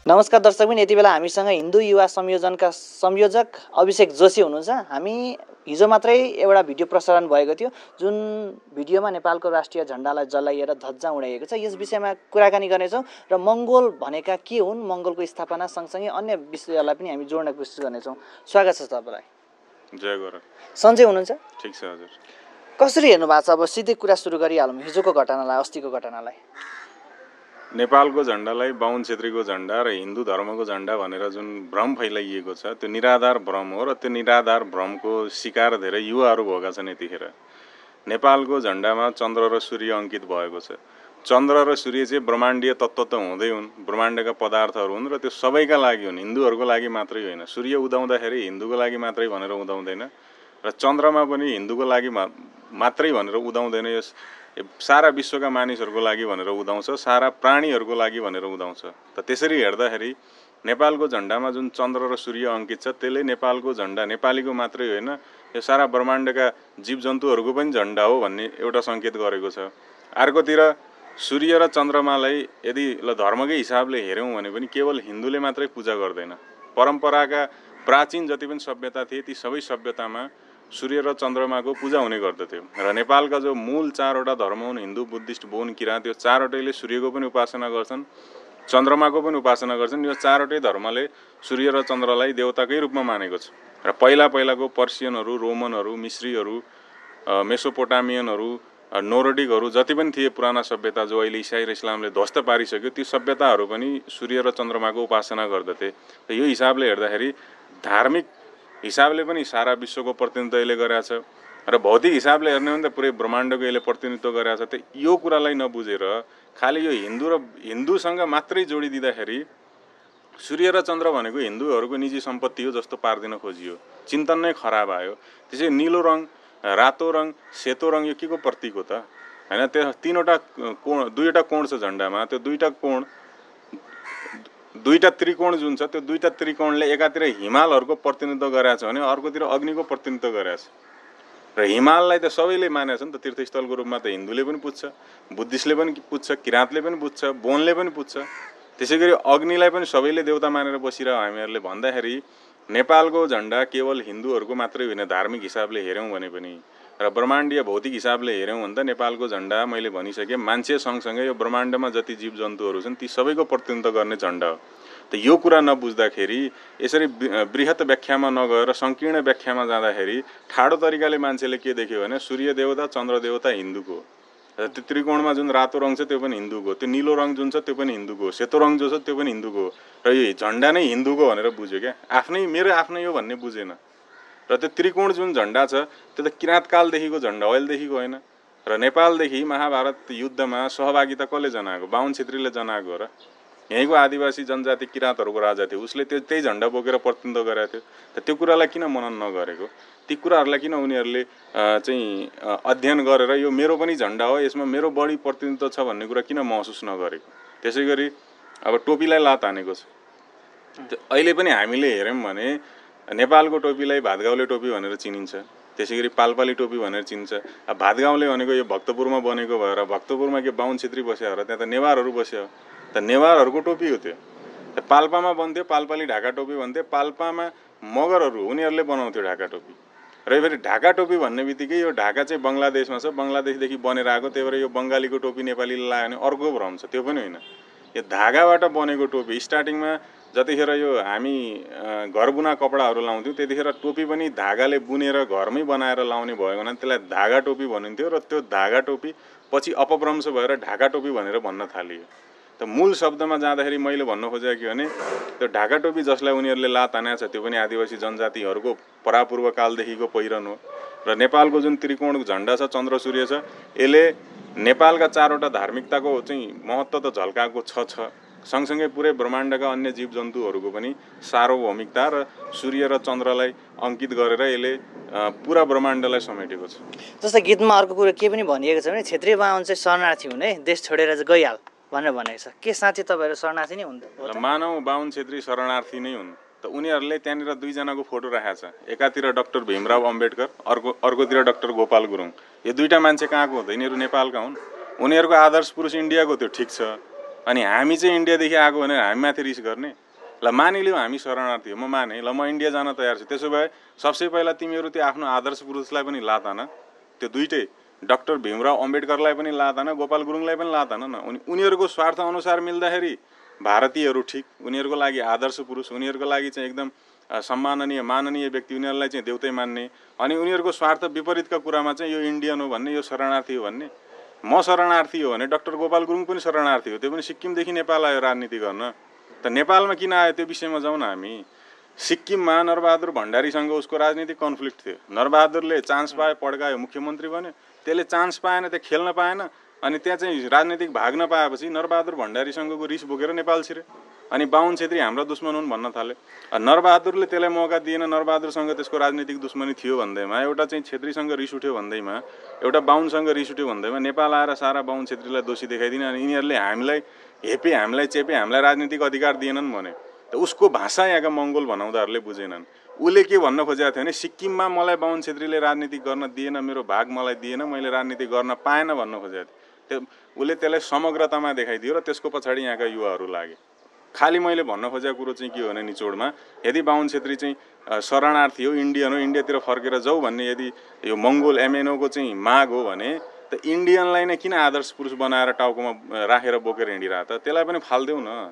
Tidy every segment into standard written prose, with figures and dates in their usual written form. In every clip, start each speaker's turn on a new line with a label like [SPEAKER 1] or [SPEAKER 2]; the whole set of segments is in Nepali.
[SPEAKER 1] नमस्कार दर्शकबिन, यति बेला हामीसँग हिन्दू युवा संयोजनका संयोजक अभिषेक जोशी हुनुहुन्छ। हामी हिजो मात्रै एउटा भिडियो प्रसारण भएको थियो जुन भिडियोमा नेपालको राष्ट्रिय झण्डालाई जलाइएर ध्वजा उडाइएको छ। यस विषयमा कुराकानी गर्नेछौँ र मङ्गोल भनेका के हुन्, मङ्गोलको स्थापना सँगसँगै अन्य विषयलाई पनि हामी जोड्न कोसिस गर्नेछौँ। स्वागत छ तपाईँलाई।
[SPEAKER 2] जय गुरु।
[SPEAKER 1] सन्चै हुनुहुन्छ?
[SPEAKER 2] ठिक छ हजुर।
[SPEAKER 1] कसरी हेर्नु भएको छ? अब सिधै कुरा सुरु गरिहालौँ हिजोको घटनालाई, अस्तिको घटनालाई।
[SPEAKER 2] नेपालको झण्डालाई बाहुन छेत्रीको झण्डा र हिन्दू धर्मको झण्डा भनेर जुन भ्रम फैलाइएको छ त्यो निराधार भ्रम हो र त्यो निराधार भ्रमको शिकार धेरै युवाहरू भएका छन्। यतिखेर नेपालको झण्डामा चन्द्र र सूर्य अङ्कित भएको छ। चन्द्र र सूर्य चाहिँ ब्रह्माण्डीय तत्त्व त हुँदै हुन्, ब्रह्माण्डका पदार्थहरू हुन् र त्यो सबैका लागि हुन्, हिन्दूहरूको लागि मात्रै होइन। सूर्य उदाउँदाखेरि हिन्दूको लागि मात्रै भनेर उदाउँदैन र चन्द्रमा पनि हिन्दूको लागि मात्रै भनेर उदाउँदैन। यस सारा विश्वका मानिसहरूको लागि भनेर उदाउँछ, सारा प्राणीहरूको लागि भनेर उदाउँछ। त त्यसरी हेर्दाखेरि नेपालको झण्डामा जुन चन्द्र र सूर्य अङ्कित छ त्यसले नेपालको झण्डा नेपालीको मात्रै होइन, यो सारा ब्रह्माण्डका जीवजन्तुहरूको पनि झण्डा हो भन्ने एउटा सङ्केत गरेको छ। अर्कोतिर सूर्य र चन्द्रमालाई यदि धर्मकै हिसाबले हेऱ्यौँ भने पनि केवल हिन्दूले मात्रै पूजा गर्दैन। परम्पराका प्राचीन जति पनि सभ्यता थिए ती सबै सभ्यतामा सूर्य र चन्द्रमाको पूजा हुने गर्दथ्यो र नेपालका जो मूल चारवटा धर्म हुन्, हिन्दू, बुद्धिस्ट, बौद्ध, किराँत, यो चारवटैले सूर्यको पनि उपासना गर्छन्, चन्द्रमाको पनि उपासना गर्छन्। यो चारवटै धर्मले सूर्य र चन्द्रलाई देवताकै रूपमा मानेको छ र पहिलाको पर्सियनहरू, रोमनहरू, मिश्रीहरू, मेसोपोटामियनहरू, नोर्डिकहरू जति पनि थिए पुराना सभ्यता जो अहिले इसाई र इस्लामले ध्वस्त पारिसक्यो, ती सभ्यताहरू पनि सूर्य र चन्द्रमाको उपासना गर्दथे। र यो हिसाबले हेर्दाखेरि धार्मिक हिसाबले पनि सारा विश्वको प्रतिनिधित्व यसले गरेको छ र भौतिक हिसाबले हेर्ने भने त पुरै ब्रह्माण्डको यसले प्रतिनिधित्व गरेको छ। त यो कुरालाई नबुझेर खालि यो हिन्दूसँग मात्रै जोडिदिँदाखेरि सूर्य र चन्द्र भनेको हिन्दूहरूको निजी सम्पत्ति हो जस्तो पारिदिन खोजियो। चिन्तन नै खराब आयो। त्यसै निलो रङ, रातो रङ, सेतो रङ यो के को प्रतीक हो त? होइन, त्यो तीनवटा कोण, दुईवटा कोण छ झण्डामा। त्यो दुईटा त्रिकोण जुन छ त्यो दुईटा त्रिकोणले एकातिर हिमालहरूको प्रतिनिधित्व गरेको छ भने अर्कोतिर अग्निको प्रतिनिधित्व गरेको छ। र हिमाललाई त सबैले मानेको छ नि त, तीर्थस्थलको रूपमा त हिन्दूले पनि पुज्छ, बुद्धिस्टले पनि पुज्छ, किराँतले पनि पुज्छ, बोनले पनि पुज्छ। त्यसै गरी अग्निलाई पनि सबैले देवता मानेर बसिरह हामीहरूले भन्दाखेरि नेपालको झण्डा केवल हिन्दूहरूको मात्रै होइन। धार्मिक हिसाबले हेऱ्यौँ भने पनि र ब्रह्माण्डीय भौतिक हिसाबले हेऱ्यौँ भने त नेपालको झण्डा मैले भनिसकेँ मान्छे सँगसँगै यो ब्रह्माण्डमा जति जीवजन्तुहरू छन् ती सबैको प्रतिनिधित्व गर्ने झण्डा हो। त यो कुरा नबुझ्दाखेरि यसरी बृहत व्याख्यामा नगएर सङ्कीर्ण व्याख्यामा जाँदाखेरि ठाडो तरिकाले मान्छेले के देख्यो भने सूर्य देवता, चन्द्र देवता हिन्दूको, त्यो त्रिकोणमा जुन रातो रङ छ त्यो पनि हिन्दूको, त्यो निलो रङ जुन छ त्यो पनि हिन्दूको, सेतो रङ जो छ त्यो पनि हिन्दूको, र यो झण्डा नै हिन्दूको भनेर बुझ्यो क्या। मेरो आफ्नै हो भन्ने बुझेन। र त्यो त्रिकोण जुन झण्डा छ त्यो त किराँतकालदेखिको झण्डा हो, अहिलेदेखिको होइन। र नेपालदेखि महाभारत युद्धमा सहभागिता कसले जनाएको? बाहुन छेत्रीले जनाएको हो र। यहीँको आदिवासी जनजाति किराँतहरूको राजा थियो, उसले त्यही झण्डा बोकेर प्रतिनिधित्व गरेको थियो। त त्यो कुरालाई किन मनन नगरेको? ती कुराहरूलाई किन उनीहरूले चाहिँ अध्ययन गरेर यो मेरो पनि झण्डा हो, यसमा मेरो बढी प्रतिनिधित्व छ भन्ने कुरा किन महसुस नगरेको? त्यसै गरी अब टोपीलाई लात हानेको छ। अहिले पनि हामीले हेऱ्यौँ भने नेपालको टोपीलाई भातगाउँले टोपी भनेर चिनिन्छ, त्यसै गरी पाल्पाली टोपी भनेर चिनिन्छ। अब भातगाउँले भनेको यो भक्तपुरमा बनेको भएर भक्तपुरमा के बाहुन छेत्री बस्यो र त्यहाँ त नेवारहरू बस्यो, त नेवारहरूको टोपी हो त्यो। पाल्पामा बन्थ्यो, पाल्पाली ढाका टोपी भन्थ्यो, पाल्पामा मगरहरू उनीहरूले बनाउँथ्यो ढाका टोपी। र फेरि ढाका टोपी भन्ने बित्तिकै यो ढाका चाहिँ बङ्गलादेशमा छ, बङ्गलादेशदेखि बनेर आएको, त्यही भएर यो बङ्गालीको टोपी नेपालीले लगायो भने अर्को भ्रम छ, त्यो पनि होइन। यो धागाबाट बनेको टोपी। स्टार्टिङमा जतिखेर यो हामी घर बुना कपडाहरू लाउँथ्यौँ त्यतिखेर टोपी पनि धागाले बुनेर घरमै बनाएर लाउने भयो भने त्यसलाई धागा टोपी भनिन्थ्यो र त्यो धागा टोपी पछि अपभ्रंश भएर ढाका टोपी भनेर भन्न थालियो। त मूल शब्दमा जाँदाखेरि मैले भन्न खोजेको के भने त्यो ढाका टोपी जसलाई उनीहरूले लात हानेको छ त्यो पनि आदिवासी जनजातिहरूको परापूर्व कालदेखिको पहिरन हो। र नेपालको जुन त्रिकोण झण्डा छ, चन्द्र सूर्य छ, यसले नेपालका चारवटा धार्मिकताको चाहिँ महत्त्व त झल्काएको छ, सँगसँगै पुरै ब्रह्माण्डका अन्य जीवजन्तुहरूको पनि सार्वभौमिकता र सूर्य र चन्द्रलाई अङ्कित गरेर यसले पुरा ब्रह्माण्डलाई समेटेको छ।
[SPEAKER 1] जस्तै गीतमा अर्को कुरो के पनि भनिएको छ भने क्षेत्रीय बाहुन चाहिँ शरणार्थी हुने, देश छोडेर चाहिँ गइहाल भनेर भनेको छ। के साँच्चै तपाईँहरू शरणार्थी नै हुन्?
[SPEAKER 2] मानव बाहुन छेत्री शरणार्थी नै हुन्। त उनीहरूले त्यहाँनिर दुईजनाको फोटो राखेको छ, एकातिर डाक्टर भीमराव अम्बेडकर, अर्कोतिर डाक्टर गोपाल गुरुङ। यो दुईटा मान्छे कहाँको हो त? यिनीहरू नेपालका हुन्। उनीहरूको आदर्श पुरुष इन्डियाको थियो, ठिक छ, अनि हामी चाहिँ इन्डियादेखि आएको भनेर हामी माथि रिस गर्ने ल मानिलिउँ हामी शरणार्थी हो म माने ल म इन्डिया जान तयार छु त्यसो भए सबसे पहिला तिमीहरू त्यो आफ्नो आदर्श पुरुषलाई पनि लातान त्यो दुईटै डाक्टर भीमराव अम्बेडकरलाई पनि लातान गोपाल गुरुङलाई पनि लातान न उनीहरूको स्वार्थ अनुसार मिल्दाखेरि भारतीयहरू ठिक उनीहरूको लागि आदर्श पुरुष उनीहरूको लागि चाहिँ एकदम सम्माननीय माननीय व्यक्ति उनीहरूलाई चाहिँ देउतै मान्ने अनि उनीहरूको स्वार्थ विपरीतका कुरामा चाहिँ यो इन्डियन हो भन्ने यो शरणार्थी हो भन्ने म शरणार्थी हो भने डाक्टर गोपाल गुरुङ पनि शरणार्थी हो त्यो पनि सिक्किमदेखि नेपाल आयो राजनीति गर्न त नेपालमा किन आयो त्यो विषयमा जाउँ न हामी सिक्किममा नरबहादुर भण्डारीसँग उसको राजनीतिक कन्फ्लिक्ट थियो नरबहादुरले चान्स पायो पड्कायो मुख्यमन्त्री बन्यो त्यसले चान्स पाएन त्यो खेल्न पाएन अनि त्यहाँ चाहिँ राजनीतिक भाग नपाएपछि नरबहादुर भण्डारीसँगको रिस बोकेर नेपाल छिरे अनि बाहुन छेत्री हाम्रो दुश्मन हुन् भन्न थाले नरबहादुरले त्यसलाई मौका दिएन नरबहादुरसँग त्यसको राजनीतिक दुश्मनी थियो भन्दैमा एउटा चाहिँ छेत्रीसँग रिस उठ्यो भन्दैमा एउटा बाहुनसँग रिस उठ्यो भन्दैमा नेपाल आएर सारा बाहुन छेत्रीलाई दोषी देखाइदिने अनि यिनीहरूले हामीलाई हेपे हामीलाई चेपे हामीलाई राजनीतिक अधिकार दिएनन् भने त उसको भाषा यहाँका मङ्गोल भनाउँदाहरूले बुझेनन् उसले के भन्न खोजेको थियो भने सिक्किममा मलाई बाहुन छेत्रीले राजनीति गर्न दिएन मेरो भाग मलाई दिएन मैले राजनीति गर्न पाएन भन्न खोजेको थियो उसले त्यसलाई समग्रतामा देखाइदियो र त्यसको पछाडि यहाँका युवाहरू लागे खालि मैले भन्न खोजेको कुरो चाहिँ के हो भने निचोडमा यदि बाहुन छेत्री चाहिँ शरणार्थी हो इन्डियन हो इन्डियातिर फर्केर जाऊ भन्ने यदि यो मङ्गोल एमएनओको चाहिँ माग हो भने त इन्डियनलाई नै किन आदर्श पुरुष बनाएर टाउकोमा राखेर बोकेर हिँडिरह त त्यसलाई पनि फाल्देऊ न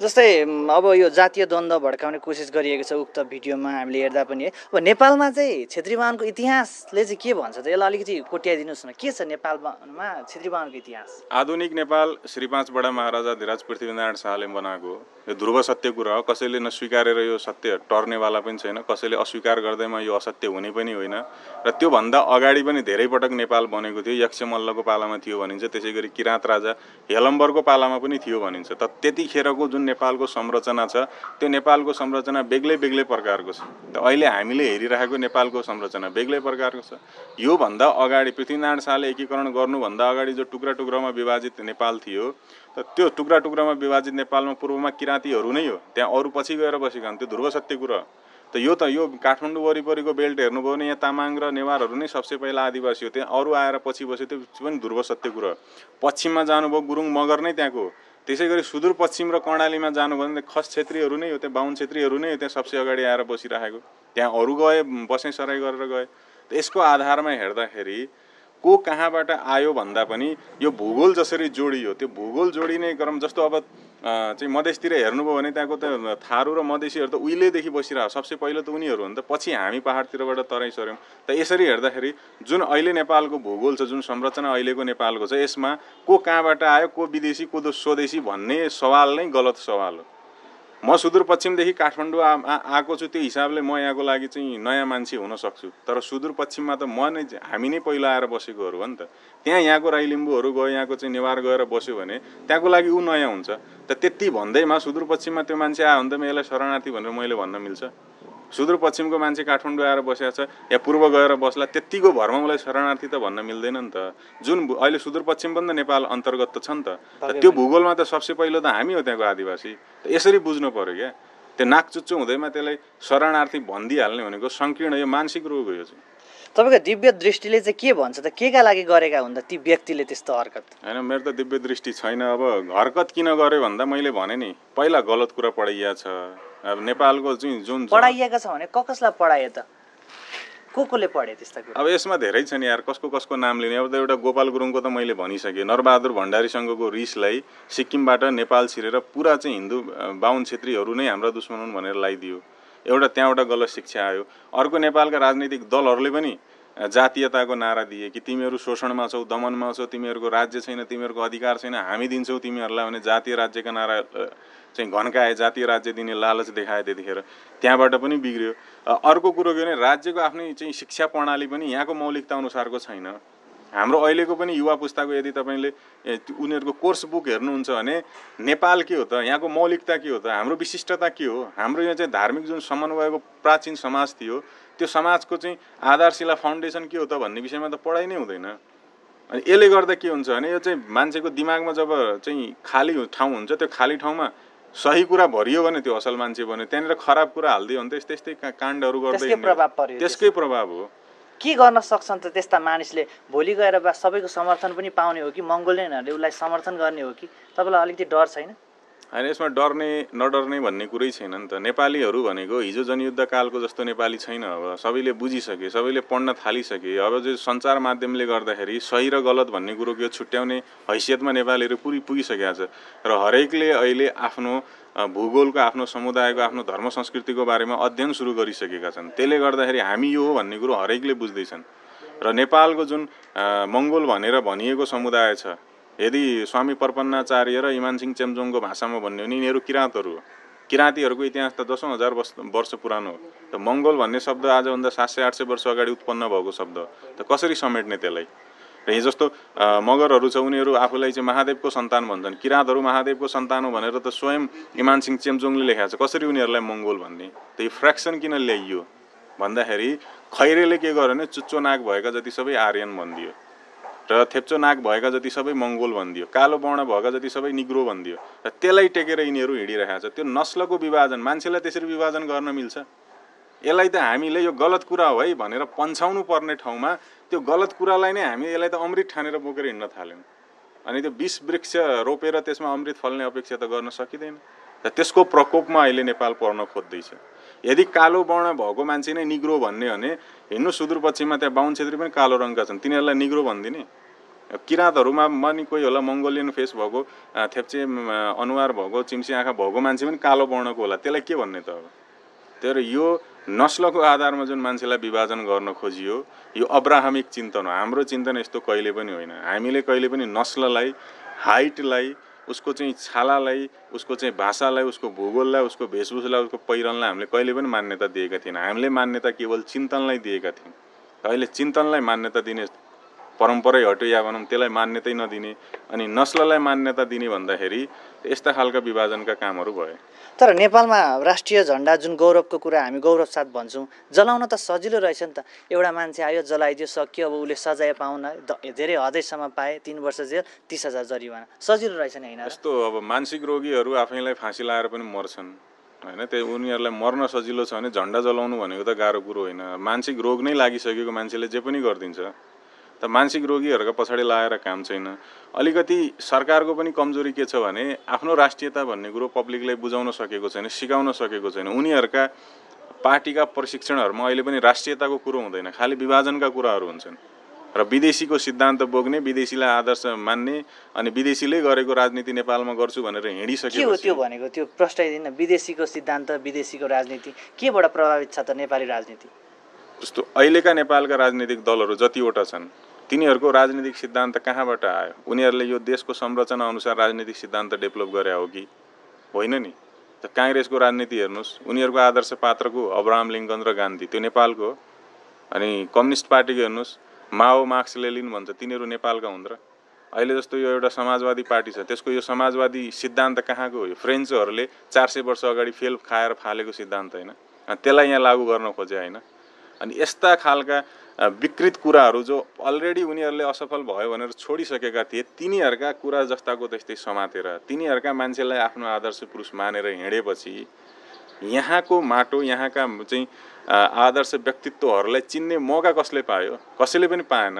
[SPEAKER 1] जस्तै अब यो जातीय द्वन्द्व भड्काउने कोसिस गरिएको छ उक्त भिडियोमा हामीले हेर्दा पनि है अब नेपालमा चाहिँ छेत्री बाहुनको इतिहासले चाहिँ के भन्छ त यसलाई अलिकति कोट्याइदिनुहोस् न के छ नेपालमा छेत्री बाहुनको इतिहास
[SPEAKER 2] आधुनिक नेपाल श्री 5 बडा महाराजा धिराज पृथ्वीनारायण शाहले बनाएको यो ध्रुव सत्य कुरा हो कसैले नस्वीकारेर यो सत्य टर्नेवाला पनि छैन कसैले अस्वीकार गर्दैमा यो असत्य हुने पनि होइन र त्योभन्दा अगाडि पनि धेरै पटक नेपाल बनेको थियो यक्षमल्लको पालामा थियो भनिन्छ त्यसै गरी किराँत राजा हेलम्बरको पालामा पनि थियो भनिन्छ त त्यतिखेरको जुन नेपालको संरचना छ त्यो नेपालको संरचना बेग्लै बेग्लै प्रकारको छ त अहिले हामीले हेरिरहेको नेपालको संरचना बेग्लै प्रकारको छ यो भन्दा अगाडि पृथ्वीनारायण शाहले एकीकरण गर्नुभन्दा अगाडि जो टुक्रा टुक्रामा विभाजित नेपाल थियो त त्यो टुक्रा टुक्रामा विभाजित नेपालमा पूर्वमा किराँतीहरू नै हो त्यहाँ अरू पछि गएर बसेका हुन् त्यो ध्रुव सत्य कुरा त यो काठमाडौँ वरिपरिको बेल्ट हेर्नुभयो भने यहाँ तामाङ र नेवारहरू नै सबसे पहिला आदिवासी हो त्यहाँ अरू आएर पछि बस्यो त्यो पनि ध्रुव सत्य कुरा पश्चिममा जानुभयो गुरुङ मगर नै त्यहाँको त्यसै गरी सुदूरपश्चिम र कर्णालीमा जानुभयो भने खस छेत्रीहरू नै हो त्यहाँ बाहुन छेत्रीहरू नै हो त्यहाँ सबसे अगाडि आएर बसिरहेको त्यहाँ अरू गए बसाइँ सराई गरेर गए त यसको आधारमा हेर्दाखेरि को कहाँबाट आयो भन्दा पनि यो भूगोल जसरी जोडियो त्यो भूगोल जोडिने क्रम जस्तो अब चाहिँ मधेसतिर हेर्नुभयो भने त्यहाँको त थारू र मधेसीहरू त उहिलेदेखि बसिरह सबसे पहिलो त उनीहरू हो नि त पछि हामी पहाडतिरबाट तराई सर्यौँ त यसरी हेर्दाखेरि जुन अहिले नेपालको भूगोल छ जुन संरचना अहिलेको नेपालको छ यसमा को कहाँबाट आयो को विदेशी को स्वदेशी भन्ने सवाल नै गलत सवाल हो म सुदूरपश्चिमदेखि काठमाडौँ आएको छु त्यो हिसाबले म यहाँको लागि चाहिँ नयाँ मान्छे हुन सक्छु तर सुदूरपश्चिममा त हामी नै पहिला आएर बसेकोहरू हो नि त त्यहाँ यहाँको राई लिम्बूहरू गयो यहाँको चाहिँ नेवार गएर बस्यो भने त्यहाँको लागि ऊ नयाँ हुन्छ त त्यति भन्दैमा सुदूरपश्चिममा त्यो मान्छे आयो भने त यसलाई शरणार्थी भनेर मैले भन्न मिल्छ सुदूरपश्चिमको मान्छे काठमाडौँ आएर बसेको छ या पूर्व गएर बस्ला त्यतिको भरमा मलाई शरणार्थी त भन्न मिल्दैन नि त जुन अहिले सुदूरपश्चिम पनि त नेपाल अन्तर्गत त छ नि त त्यो भूगोलमा त सबसे पहिलो त हामी हो त्यहाँको आदिवासी त यसरी बुझ्नु पर्यो क्या त्यो नाकचुच्चो हुँदैमा त्यसलाई शरणार्थी भनिदिइहाल्ने भनेको सङ्कीर्ण यो मानसिक रोग हो यो चाहिँ
[SPEAKER 1] तपाईँको दिव्य दृष्टिले चाहिँ के भन्छ त केका लागि गरेका हुन् त ती व्यक्तिले त्यस्तो हरकत
[SPEAKER 2] होइन मेरो त दिव्य दृष्टि छैन अब हरकत किन गर्यो भन्दा मैले भने नि पहिला गलत कुरा पढाइया छ अब नेपालको चाहिँ जुन
[SPEAKER 1] पढाइएका छ भने कसलाई पढाए त कोले पढे त्यस्ता कुरा
[SPEAKER 2] अब यसमा धेरै छ नि यार कसको नाम लिने अब त एउटा गोपाल गुरुङको त मैले भनिसकेँ नरबहादुर भण्डारीसँगको रिसलाई सिक्किमबाट नेपाल छिरेर पुरा चाहिँ हिन्दू बाहुन छेत्रीहरू नै हाम्रा दुश्मन हुन् भनेर लगाइदियो एउटा त्यहाँबाट गलत शिक्षा आयो अर्को नेपालका राजनीतिक दलहरूले पनि जातीयताको नारा दिए कि तिमीहरू शोषणमा छौ दमनमा छौ तिमीहरूको राज्य छैन तिमीहरूको अधिकार छैन हामी दिन्छौ तिमीहरूलाई भने जातीय राज्यका नारा चाहिँ घन्काए जातीय राज्य दिने लालच देखाए त्यतिखेर त्यहाँबाट पनि बिग्रियो अर्को कुरो के भने राज्यको आफ्नै चाहिँ शिक्षा प्रणाली पनि यहाँको मौलिकता अनुसारको छैन हाम्रो अहिलेको पनि युवा पुस्ताको यदि तपाईँले उनीहरूको कोर्स बुक हेर्नुहुन्छ भने नेपाल के हो त यहाँको मौलिकता के हो त हाम्रो विशिष्टता के हो हाम्रो यहाँ चाहिँ धार्मिक जुन समन्वयको प्राचीन समाज थियो त्यो समाजको चाहिँ आधारशिला फाउन्डेसन के हो त भन्ने विषयमा त पढाइ नै हुँदैन अनि यसले गर्दा के हुन्छ भने यो चाहिँ मान्छेको दिमागमा जब चाहिँ खाली ठाउँ हुन्छ त्यो खाली ठाउँमा सही कुरा भरियो भने त्यो असल मान्छे बन्यो त्यहाँनिर खराब कुरा हाल्दियो भने त्यस्तै काण्डहरू गर्दै
[SPEAKER 1] त्यसकै प्रभाव
[SPEAKER 2] हो
[SPEAKER 1] के गर्न सक्छन् त त्यस्ता मानिसले? भोलि गएर सबैको समर्थन पनि पाउने हो कि मङ्गोलियनहरूले उसलाई समर्थन गर्ने हो कि? तपाईँलाई अलिकति डर छैन?
[SPEAKER 2] होइन, यसमा डर्ने नडर्ने भन्ने कुरै छैन नि त। नेपालीहरू भनेको हिजो जनयुद्ध कालको जस्तो नेपाली छैन। अब सबैले बुझिसके, सबैले पढ्न थालिसके। अब जो सञ्चार माध्यमले गर्दाखेरि सही र गलत भन्ने कुरोको छुट्याउने हैसियतमा नेपालीहरू पुगिसकेका छ र हरेकले अहिले आफ्नो भूगोलको, आफ्नो समुदायको, आफ्नो धर्म संस्कृतिको बारेमा अध्ययन सुरु गरिसकेका छन्। त्यसले गर्दाखेरि हामी यो हो भन्ने कुरो हरेकले बुझ्दैछन् र नेपालको जुन मङ्गोल भनेर भनिएको समुदाय छ, यदि स्वामी प्रपन्नाचार्य र इमानसिंह चेम्जोङको भाषामा भन्ने हो भने यिनीहरू किराँतहरू हो। किराँतीहरूको इतिहास त 10,000 वर्ष पुरानो हो। त मङ्गोल भन्ने शब्द आजभन्दा 700-800 वर्ष अगाडि उत्पन्न भएको शब्द हो। त कसरी समेट्ने त्यसलाई? र यी जस्तो मगरहरू छ, उनीहरू आफूलाई चाहिँ महादेवको सन्तान भन्छन्। किराँतहरू महादेवको सन्तान हो भनेर त स्वयं इमानसिंह चेम्जोङले लेखाएको छ। कसरी उनीहरूलाई मङ्गोल भन्ने? त यो फ्र्याक्सन किन ल्याइयो भन्दाखेरि खैरेले के गर्यो भने चुच्चो नाक भएका जति सबै आर्यन भनिदियो र थेप्चो नाक भएका जति सबै मङ्गोल भनिदियो, कालो वर्ण भएका जति सबै निग्रो भनिदियो र त्यसलाई टेकेर यिनीहरू हिँडिरहेको छ। त्यो नस्लको विभाजन, मान्छेलाई त्यसरी विभाजन गर्न मिल्छ? यसलाई त हामीले यो गलत कुरा हो है भनेर पन्छाउनु पर्ने ठाउँमा त्यो गलत कुरालाई नै हामी यसलाई त अमृत ठानेर बोकेर हिँड्न थाल्यौँ। अनि त्यो 20 वृक्ष रोपेर त्यसमा अमृत फल्ने अपेक्षा त गर्न सकिँदैन। र त्यसको प्रकोपमा अहिले नेपाल पर्न खोज्दैछ। यदि कालो वर्ण भएको मान्छे नै निग्रो भन्ने हो भने हिँड्नु सुदूरपश्चिममा त्यहाँ बाहुन छेत्री पनि कालो रङका छन्, तिनीहरूलाई निग्रो भनिदिने? किराँतहरूमा पनि कोही होला मङ्गोलियन फेस भएको, थेप्चे अनुहार भएको, चिम्सी आँखा भएको मान्छे पनि कालो वर्णको होला, त्यसलाई के भन्ने त? अब तर यो नस्लको आधारमा जुन मान्छेलाई विभाजन गर्न खोजियो, यो अब्राहमिक चिन्तन हो। हाम्रो चिन्तन यस्तो कहिले पनि होइन। हामीले कहिले पनि नस्ललाई, हाइटलाई, उसको चाहिँ छालालाई, उसको चाहिँ भाषालाई, उसको भूगोललाई, उसको वेशभूषालाई, उसको पहिरनलाई हामीले कहिले पनि मान्यता दिएका थिएन। हामीले मान्यता केवल चिन्तनलाई दिएका थियौँ। अहिले चिन्तनलाई मान्यता दिने परम्परै हट्यो या भनौँ त्यसलाई मान्यतै नदिने अनि नस्ललाई मान्यता दिने भन्दाखेरि यस्ता खालका विभाजनका कामहरू भए।
[SPEAKER 1] तर नेपालमा राष्ट्रिय झन्डा जुन गौरवको कुरा हामी गौरव साथ भन्छौँ, जलाउन त सजिलो रहेछ नि त। एउटा मान्छे आयो, जलाइदियो, सक्यो। अब उसले सजाय पाउन धेरै हदैसम्म पाए, 3 वर्ष जेल, 30,000 जरिवाना। सजिलो रहेछ नि होइन?
[SPEAKER 2] यस्तो अब मानसिक रोगीहरू आफैलाई फाँसी लाएर पनि मर्छन् होइन। त्यो उनीहरूलाई मर्न सजिलो छ भने झन्डा जलाउनु भनेको त गाह्रो कुरो होइन। मानसिक रोग नै लागिसकेको मान्छेले जे पनि गरिदिन्छ। त मानसिक रोगीहरूका पछाडि लगाएर काम छैन। अलिकति सरकारको पनि कमजोरी के छ भने आफ्नो राष्ट्रियता भन्ने कुरो पब्लिकलाई बुझाउन सकेको छैन, सिकाउन सकेको छैन। उनीहरूका पार्टीका प्रशिक्षणहरूमा अहिले पनि राष्ट्रियताको कुरो हुँदैन, खालि विभाजनका कुराहरू हुन्छन् र विदेशीको सिद्धान्त बोक्ने, विदेशीलाई आदर्श मान्ने अनि विदेशीले गरेको राजनीति नेपालमा गर्छु भनेर हिँडिसकेको।
[SPEAKER 1] के हो त्यो भनेको? त्यो प्रश्न विदेशीको सिद्धान्त, विदेशीको राजनीति केबाट प्रभावित छ त नेपाली राजनीति?
[SPEAKER 2] जस्तो अहिलेका नेपालका राजनीतिक दलहरू जतिवटा छन् तिनीहरूको राजनीतिक सिद्धान्त कहाँबाट आयो? उनीहरूले यो देशको संरचना अनुसार राजनीतिक सिद्धान्त डेभलप गरे हो कि होइन नि? त काङ्ग्रेसको राजनीति हेर्नुहोस्, उनीहरूको आदर्श पात्रको अब्राहम लिङ्कन र गान्धी, त्यो नेपालको हो। अनि कम्युनिस्ट पार्टीको हेर्नुहोस्, माओ, मार्क्स, लेनिन भन्छ, तिनीहरू नेपालका हुन् र? अहिले जस्तो यो एउटा समाजवादी पार्टी छ, त्यसको यो समाजवादी सिद्धान्त कहाँको हो? यो फ्रेन्चहरूले 400 वर्ष अगाडि फेल खाएर फालेको सिद्धान्त होइन, त्यसलाई यहाँ लागू गर्न खोजे होइन। अनि यस्ता खालका विकृत कुराहरू जो अलरेडी उनीहरूले असफल भयो भनेर छोडिसकेका थिए, तिनीहरूका कुरा जस्ताको त्यस्तै समातेर तिनीहरूका मान्छेलाई आफ्नो आदर्श पुरुष मानेर हिँडेपछि यहाँको माटो, यहाँका चाहिँ आदर्श व्यक्तित्वहरूलाई चिन्ने मौका कसले पायो? कसैले पनि पाएन।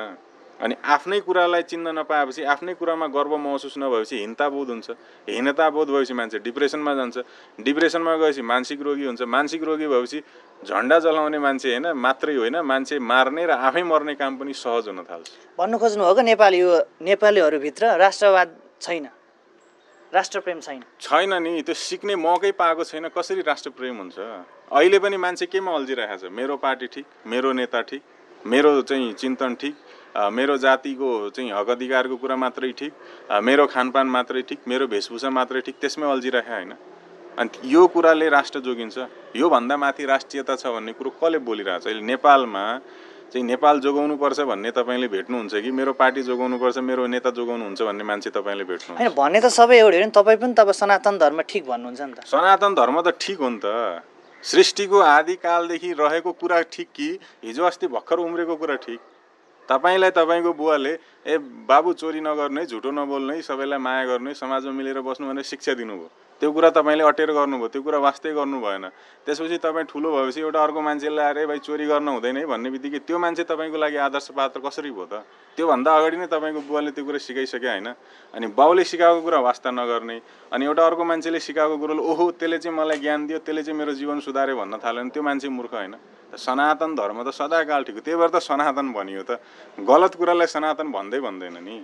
[SPEAKER 2] अनि आफ्नै कुरालाई चिन्न नपाएपछि, आफ्नै कुरामा गर्व महसुस नभएपछि हिंताबोध हुन्छ। हीनताबोध भएपछि मान्छे डिप्रेसनमा जान्छ। डिप्रेसनमा गएपछि मानसिक रोगी हुन्छ। मानसिक रोगी भएपछि झन्डा जलाउने मान्छे होइन मात्रै होइन, मान्छे मार्ने र आफै मर्ने काम पनि सहज हुन थाल्छ।
[SPEAKER 1] भन्नु खोज्नु हो कि नेपालीहरूभित्र राष्ट्रवाद छैन, राष्ट्रप्रेम छैन?
[SPEAKER 2] छैन नि, त्यो सिक्ने मौकै पाएको छैन। कसरी राष्ट्रप्रेम हुन्छ? अहिले पनि मान्छे केमा अल्झिरहेको छ? मेरो पार्टी ठिक, मेरो नेता ठिक, मेरो चाहिँ चिन्तन ठिक, मेरो जातिको चाहिँ हक अधिकारको कुरा मात्रै ठिक, मेरो खानपान मात्रै ठिक, मेरो वेशभूषा मात्रै ठिक, त्यसमै अल्झिरहेको होइन। अनि यो कुराले राष्ट्र जोगिन्छ? योभन्दा माथि राष्ट्रियता छ भन्ने कुरो कसले बोलिरहेको छ? अहिले नेपालमा चाहिँ नेपाल जोगाउनुपर्छ भन्ने तपाईँले भेट्नुहुन्छ कि मेरो पार्टी जोगाउनुपर्छ, मेरो नेता जोगाउनुहुन्छ भन्ने मान्छे तपाईँले भेट्नुहुन्छ?
[SPEAKER 1] होइन, भन्ने त सबै एउटै हो नि। तपाईँ पनि त अब सनातन धर्म ठिक भन्नुहुन्छ नि त।
[SPEAKER 2] सनातन धर्म त ठिक हो नि त। सृष्टिको आदिकालदेखि रहेको कुरा ठिक कि हिजो अस्ति भर्खर उम्रेको कुरा ठिक? तपाईँलाई तपाईँको बुवाले ए बाबु चोरी नगर्नु है, झुटो नबोल्नु है, सबैलाई माया गर्नु है, समाजमा मिलेर बस्नु भनेर शिक्षा दिनुभयो। त्यो कुरा तपाईँले अटेर गर्नुभयो, त्यो कुरा वास्तै गर्नु भएन। त्यसपछि तपाईँ ठुलो भएपछि एउटा अर्को मान्छेलाई अरे भाइ चोरी गर्न हुँदैन है भन्ने बित्तिकै त्यो मान्छे तपाईँको लागि आदर्श पात्र कसरी भयो त? त्योभन्दा अगाडि नै तपाईँको बुवाले त्यो कुरा सिकाइसके होइन? अनि बाउले सिकाएको कुरा वास्ता नगर्ने, अनि एउटा अर्को मान्छेले सिकाएको कुरोले ओहो त्यसले चाहिँ मलाई ज्ञान दियो, त्यसले चाहिँ मेरो जीवन सुधार्यो भन्न थाल्यो भने त्यो मान्छे मूर्ख होइन? सनातन धर्म त सदाकाल ठिक हो, त्यही भएर त सनातन भनियो त। गलत कुरालाई सनातन भन्दैन नि।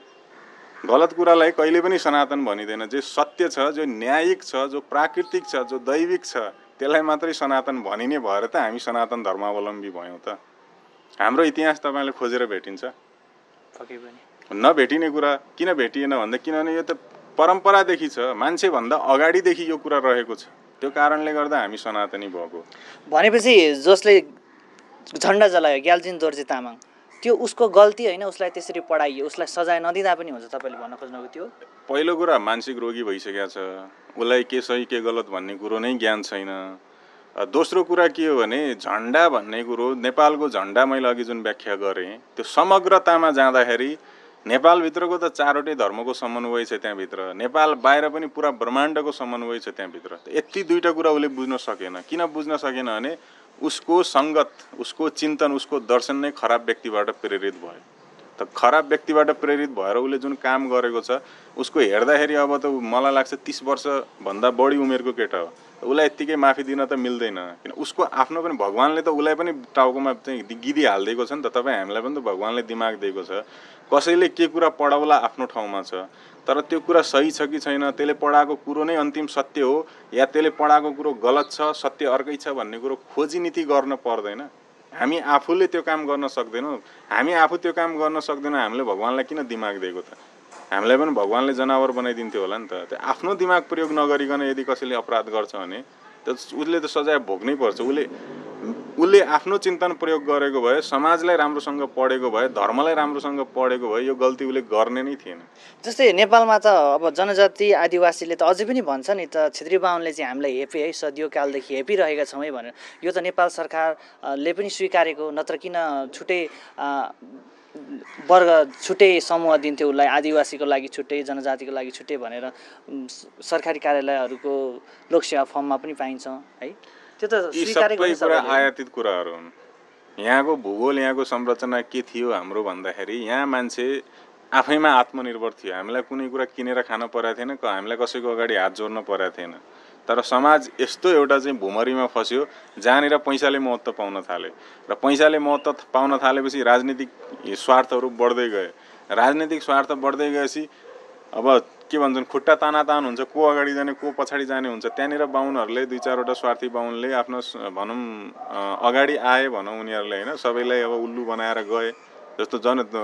[SPEAKER 2] गलत कुरालाई कहिले पनि सनातन भनिँदैन। जो सत्य छ, जो न्यायिक छ, जो प्राकृतिक छ, जो दैविक छ, त्यसलाई मात्रै सनातन भनिने भएर त हामी सनातन धर्मावलम्बी भयौँ त। हाम्रो इतिहास तपाईँले खोजेर भेटिन्छ?
[SPEAKER 1] पक्कै पनि
[SPEAKER 2] नभेटिने कुरा किन भेटिएन भन्दा किनभने यो त परम्परादेखि छ, मान्छेभन्दा अगाडिदेखि यो कुरा रहेको छ। त्यो कारणले गर्दा हामी सनातनी भएको।
[SPEAKER 1] भनेपछि जसले झन्डा जलायो ग्याल्जिन दोर्जे तामाङ, त्यो उसको गल्ती होइन, उसलाई त्यसरी पढाइयो, उसलाई सजाय नदिँदा पनि हुन्छ, तपाईँले भन्न खोज्नुभयो त्यो?
[SPEAKER 2] पहिलो कुरा मानसिक रोगी भइसकेको छ, उसलाई के सही के गलत भन्ने कुरो नै ज्ञान छैन। दोस्रो कुरा के हो भने झन्डा भन्ने कुरो, नेपालको झन्डा मैले अघि जुन व्याख्या गरेँ त्यो समग्रतामा जाँदाखेरि नेपालभित्रको त चारवटै धर्मको समन्वय छ त्यहाँभित्र, नेपाल बाहिर पनि पुरा ब्रह्माण्डको समन्वय छ त्यहाँभित्र। यति दुईवटा कुरा उसले बुझ्न सकेन। किन बुझ्न सकेन भने उसको सङ्गत, उसको चिन्तन, उसको दर्शन नै खराब व्यक्तिबाट प्रेरित भयो। त खराब व्यक्तिबाट प्रेरित भएर उसले जुन काम गरेको छ उसको हेर्दाखेरि अब त मलाई लाग्छ 30 वर्षभन्दा बढी उमेरको केटा हो। उसलाई यत्तिकै माफी दिन त मिल्दैन, किन उसको आफ्नो पनि भगवान्ले त उसलाई पनि टाउकोमा चाहिँ गिदी हालिदिएको छ नि त। तपाईँ हामीलाई पनि त भगवान्ले दिमाग दिएको छ, कसैले के कुरा पढाउला आफ्नो ठाउँमा छ, तर त्यो कुरा सही छ कि छैन, त्यसले पढाएको कुरो नै अन्तिम सत्य हो या त्यसले पढाएको कुरो गलत छ, सत्य अर्कै छ भन्ने कुरो खोजी नीति गर्न पर्दैन। हामी आफूले त्यो काम गर्न सक्दैनौँ। हामी आफू त्यो काम गर्न सक्दैनौँ, हामीले भगवान्लाई किन दिमाग दिएको त? हामीलाई पनि भगवान्ले जनावर बनाइदिन्थ्यो होला नि त। त्यो आफ्नो दिमाग प्रयोग नगरिकन यदि कसैले अपराध गर्छ भने त उसले त सजाय भोग्नै पर्छ। उसले आफ्नो चिन्तन प्रयोग गरेको भए, समाजलाई राम्रोसँग पढेको भए, धर्मलाई राम्रोसँग पढेको भए यो गल्ती उसले गर्ने नै थिएन।
[SPEAKER 1] जस्तै नेपालमा त अब जनजाति आदिवासीले त अझै पनि भन्छ नि त, छेत्री बाहुनले चाहिँ हामीलाई हेपे है, सदियो कालदेखि हेपिरहेका छौँ है भनेर। यो त नेपाल सरकारले पनि स्वीकारेको, नत्र किन छुट्टै वर्ग, छुट्टै समूह दिन्थ्यो उसलाई, आदिवासीको लागि छुट्टै, जनजातिको लागि छुट्टै भनेर सरकारी कार्यालयहरूको लोकसेवा फर्ममा पनि पाइन्छ है। त्यो त स्वीकारेको
[SPEAKER 2] सबै कुरा आयातित कुराहरू हुन्। यहाँको भूगोल, यहाँको संरचना के थियो हाम्रो भन्दाखेरि यहाँ मान्छे आफैमा आत्मनिर्भर थियो। हामीलाई कुनै कुरा किनेर खान परेको थिएन, हामीलाई कसैको अगाडि हात जोड्न परेको थिएन। तर समाज यस्तो एउटा चाहिँ भुमरीमा फस्यो जहाँनिर पैसाले महत्त्व पाउन थाल्यो, र पैसाले महत्त्व पाउन थालेपछि राजनीतिक स्वार्थहरू बढ्दै गए। राजनीतिक स्वार्थ बढ्दै गएपछि अब के भन्छन्, खुट्टा तानातान हुन्छ, को अगाडि जाने को पछाडि जाने हुन्छ। त्यहाँनिर बाहुनहरूले, दुई चारवटा स्वार्थी बाहुनले आफ्नो भनौँ अगाडि आए भनौँ उनीहरूले होइन, सबैलाई अब उल्लु बनाएर गए। जस्तो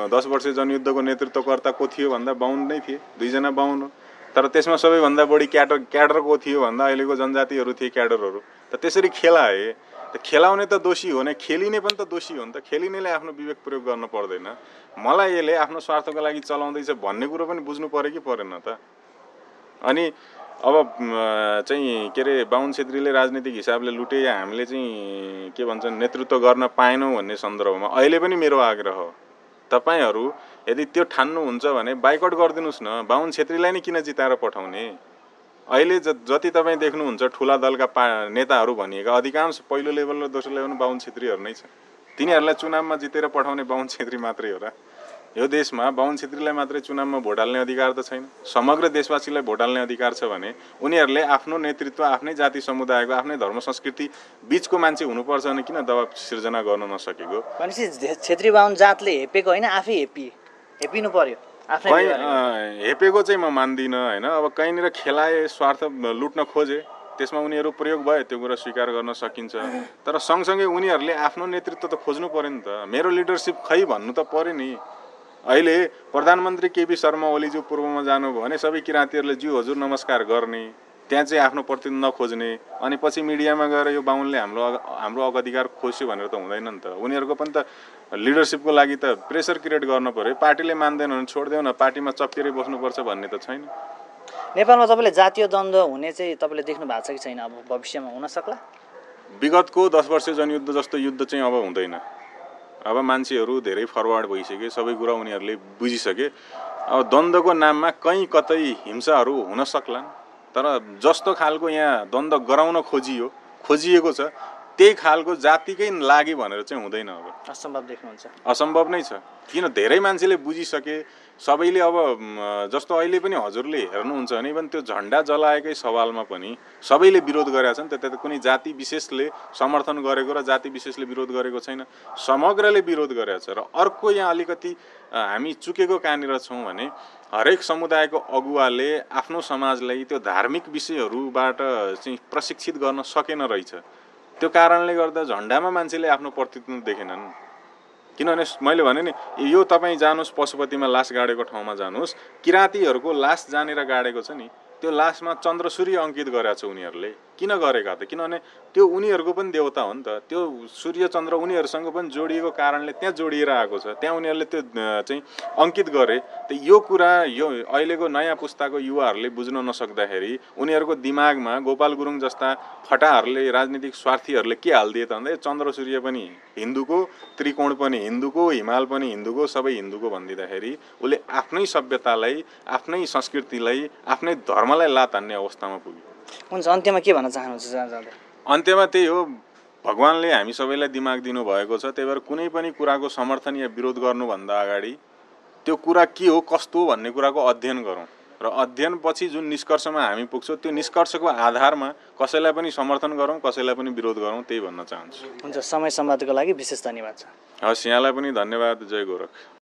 [SPEAKER 2] 10 वर्षीय जनयुद्धको नेतृत्वकर्ता को थियो भन्दा बाहुन नै थिए, 2 जना बाहुन हो। तर त्यसमा सबैभन्दा बढी क्याडर को थियो भन्दा अहिलेको जनजातिहरू थिए क्याडरहरू। त त्यसरी खेलाए, त खेलाउने त दोषी हो नै, खेलिने पनि त दोषी हो नि त। खेलिनेले आफ्नो विवेक प्रयोग गर्न पर्दैन। मलाई यसले आफ्नो स्वार्थको लागि चलाउँदैछ भन्ने कुरो पनि बुझ्नु पर्यो कि परेन त? अनि अब चाहिँ के अरे बाहुन छेत्रीले राजनीतिक हिसाबले लुटे या हामीले चाहिँ के भन्छन् नेतृत्व गर्न पाएनौँ भन्ने सन्दर्भमा अहिले पनि मेरो आग्रह हो, तपाईहरू यदि त्यो ठान्नुहुन्छ भने बाइकआउट गरिदिनुहोस् न। बाहुन छेत्रीलाई नै किन जिताएर पठाउने? अहिले जति तपाईँ देख्नुहुन्छ ठुला दलका नेताहरू भनिएका अधिकांश पहिलो लेभल र दोस्रो लेभलमा बाहुन छेत्रीहरू नै छ। तिनीहरूलाई चुनावमा जितेर पठाउने बाहुन छेत्री मात्रै हो र? यो देशमा बाहुन छेत्रीलाई मात्रै चुनावमा भोट हाल्ने अधिकार त छैन। समग्र देशवासीलाई भोट हाल्ने अधिकार छ भने उनीहरूले आफ्नो नेतृत्व आफ्नै जाति समुदायको, आफ्नै धर्म संस्कृति बिचको मान्छे हुनुपर्छ भने किन दबाब सिर्जना गर्न नसकेको?
[SPEAKER 1] भनेपछि छेत्री बाहुन जातले हेपेको होइन, आफै हेपिनु पर्यो।
[SPEAKER 2] हेपेको चाहिँ म मान्दिनँ होइन। अब कहीँनिर खेलाए, स्वार्थ लुट्न खोजे, त्यसमा उनीहरू प्रयोग भए, त्यो कुरा स्वीकार गर्न सकिन्छ। तर सँगसँगै उनीहरूले आफ्नो नेतृत्व त खोज्नु पर्यो नि त। मेरो लिडरसिप खै भन्नु त पर्यो नि। अहिले प्रधानमन्त्री केपी शर्मा ओलीज्यू पूर्वमा जानुभयो भने सबै किराँतीहरूले ज्यू हजुर नमस्कार गर्ने, त्यहाँ चाहिँ आफ्नो प्रतिनिधि नखोज्ने, अनि पछि मिडियामा गएर यो बाहुनले हाम्रो अधिकार खोज्यो भनेर त हुँदैन नि त। उनीहरूको पनि त लिडरसिपको लागि त प्रेसर क्रिएट गर्न पर्यो। पार्टीले मान्दैन भने छोडिदेऊ न, पार्टीमा चप्किरै बस्नुपर्छ भन्ने त छैन।
[SPEAKER 1] नेपालमा तपाईँले जातीय द्वन्द्व हुने चाहिँ तपाईँले देख्नु भएको छ कि छैन? अब भविष्यमा हुन सक्ला?
[SPEAKER 2] विगतको 10 वर्षीय जनयुद्ध जस्तो युद्ध चाहिँ अब हुँदैन। अब मान्छेहरू धेरै फरवर्ड भइसके, सबै कुरा उनीहरूले बुझिसके। अब द्वन्द्वको नाममा कहीँ कतै हिंसाहरू हुन सक्लान्, तर जस्तो खालको यहाँ द्वन्द्व गराउन खोजिएको छ त्यही खालको जातिकै लागि भनेर चाहिँ हुँदैन। अब
[SPEAKER 1] असम्भव देख्नुहुन्छ?
[SPEAKER 2] असम्भव नै छ, किन धेरै मान्छेले बुझिसके, सबैले अब जस्तो अहिले पनि हजुरले हेर्नुहुन्छ भने इभन त्यो झन्डा जलाएकै सवालमा पनि सबैले विरोध गरेका छन्। त्यता कुनै जाति विशेषले समर्थन गरेको र जाति विशेषले विरोध गरेको छैन, समग्रले विरोध गरेको छ। र अर्को यहाँ अलिकति हामी चुकेको कहाँनिर छौँ भने हरेक समुदायको अगुवाले आफ्नो समाजलाई त्यो धार्मिक विषयहरूबाट चाहिँ प्रशिक्षित गर्न सकेन रहेछ। त्यो कारणले गर्दा झन्डामा मान्छेले आफ्नो प्रतिनिधित्व देखेनन्। किनभने मैले भने नि, यो तपाईँ जानुहोस् पशुपतिमा लास गाडेको ठाउँमा जानुहोस्, किराँतीहरूको लास जानेर गाडेको छ नि, त्यो लासमा चन्द्र सूर्य अङ्कित गरेका छ उनीहरूले। किन गरेका त? किनभने त्यो उनीहरूको पनि देवता हो नि त। त्यो सूर्य चन्द्र उनीहरूसँग पनि जोडिएको कारणले त्यहाँ जोडिएर आएको छ, त्यहाँ उनीहरूले त्यो चाहिँ अङ्कित गरे। त यो कुरा यो अहिलेको नयाँ पुस्ताको युवाहरूले बुझ्न नसक्दाखेरि उनीहरूको दिमागमा गोपाल गुरुङ जस्ता फटाहरूले, राजनीतिक स्वार्थीहरूले के हालिदिए त भन्दा चन्द्र सूर्य पनि हिन्दूको, त्रिकोण पनि हिन्दूको, हिमाल पनि हिन्दूको, सबै हिन्दूको भनिदिँदाखेरि उसले आफ्नै सभ्यतालाई, आफ्नै संस्कृतिलाई, आफ्नै धर्मलाई लात हान्ने अवस्थामा पुग्यो।
[SPEAKER 1] हुन्छ, अन्त्यमा के भन्न चाहनुहुन्छ जाँदा?
[SPEAKER 2] अन्त्यमा त्यही हो, भगवानले हामी सबैलाई दिमाग दिनुभएको छ, त्यही भएर कुनै पनि कुराको समर्थन या विरोध गर्नुभन्दा अगाडि त्यो कुरा के हो, कस्तो हो भन्ने कुराको अध्ययन गरौँ। र अध्ययनपछि जुन निष्कर्षमा हामी पुग्छौँ त्यो निष्कर्षको आधारमा कसैलाई पनि समर्थन गरौँ, कसैलाई पनि विरोध गरौँ, त्यही भन्न चाहन्छु।
[SPEAKER 1] हुन्छ, समय सम्वादको लागि विशेष धन्यवाद छ।
[SPEAKER 2] हस्, यहाँलाई पनि धन्यवाद। जय गोरख।